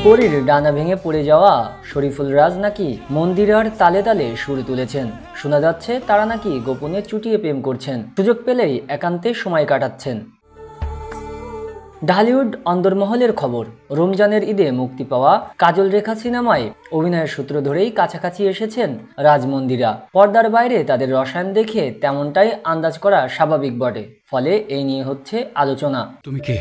পরীর ডানা ভেঙে পড়ে যাওয়া শরীফুল রাজ নাকি মন্দিরার তালে তালে সুর তুলেছেন। শোনা যাচ্ছে তারা নাকি গোপনে চুটিয়ে প্রেম করছেন, সুযোগ পেলেই একান্তে সময় কাটাচ্ছেন। ঢালিউড অন্দরমহলের খবর, রমজানের ঈদে মুক্তি পাওয়া কাজল রেখা সিনেমায় অভিনয়ের সূত্র ধরেই কাছাকাছি এসেছেন রাজমন্দিরা। পর্দার বাইরে তাদের রসায়ন দেখে তেমনটাই আন্দাজ করা স্বাভাবিক বটে, ফলে এই নিয়ে হচ্ছে আলোচনা। তুমি কে?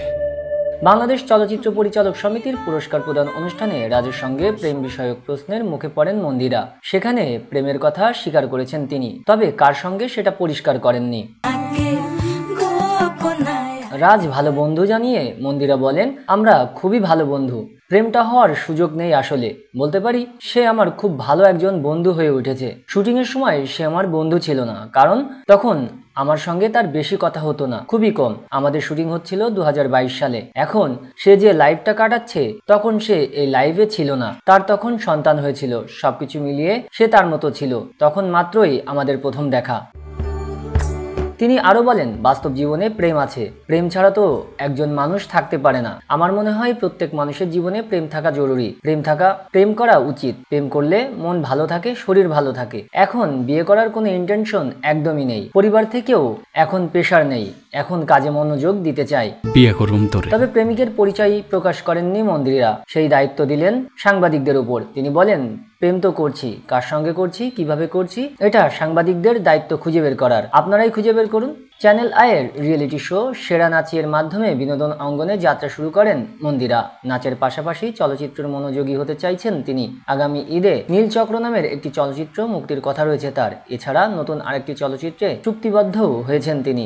বাংলাদেশ চলচ্চিত্র পরিচালক সমিতির পুরস্কার প্রদান অনুষ্ঠানে রাজের সঙ্গে প্রেম বিষয়ক প্রশ্নের মুখে পড়েন মন্দিরা। সেখানে প্রেমের কথা স্বীকার করেছেন তিনি, তবে কার সঙ্গে সেটা পরিষ্কার করেননি। রাজ ভালো বন্ধু জানিয়ে মন্দিরা বলেন, আমরা খুবই ভালো বন্ধু, প্রেমটা হওয়ার সুযোগ নেই। আসলে বলতে পারি সে আমার খুব ভালো একজন বন্ধু হয়ে উঠেছে। শুটিংয়ের সময় সে আমার বন্ধু ছিল না, কারণ তখন আমার সঙ্গে তার বেশি কথা হতো না, খুবই কম। আমাদের শুটিং হচ্ছিল 2022 সালে। এখন সে যে লাইভটা কাটাচ্ছে, তখন সে এই লাইভে ছিল না, তার তখন সন্তান হয়েছিল। সবকিছু মিলিয়ে সে তার মতো ছিল, তখন মাত্রই আমাদের প্রথম দেখা। তিনি আরো বলেন, বাস্তব জীবনে প্রেম আছে, প্রেম ছাড়া তো একজন মানুষ থাকতে পারে না। আমার মনে হয় প্রত্যেক মানুষের জীবনে প্রেম থাকা জরুরি, প্রেম করা উচিত। প্রেম করলে মন ভালো থাকে, শরীর ভালো থাকে। এখন বিয়ে করার কোনো ইন্টেনশন একদমই নেই, পরিবার থেকেও এখন প্রেশার নেই, এখন কাজে মনোযোগ দিতে চাই। বিয়ে করুম তোরে। তবে প্রেমিকের পরিচয় প্রকাশ করেননি মন্দিরা, সেই দায়িত্ব দিলেন সাংবাদিকদের উপর। তিনি বলেন, প্রেম তো করছি, কার সঙ্গে করছি, কিভাবে করছি, এটা সাংবাদিকদের দায়িত্ব খুঁজে বের করার, আপনারাই খুঁজে বের করুন। চ্যানেল আইয়ের রিয়েলিটি শো সেরা নাচিয়ের মাধ্যমে বিনোদন অঙ্গনে যাত্রা শুরু করেন মন্দিরা। নাচের পাশাপাশি চলচ্চিত্রের মনোযোগী হতে চাইছেন তিনি। আগামী ঈদে নীলচক্র নামের একটি চলচ্চিত্র মুক্তির কথা রয়েছে তার। এছাড়া নতুন আরেকটি চলচ্চিত্রে চুক্তিবদ্ধ হয়েছেন তিনি।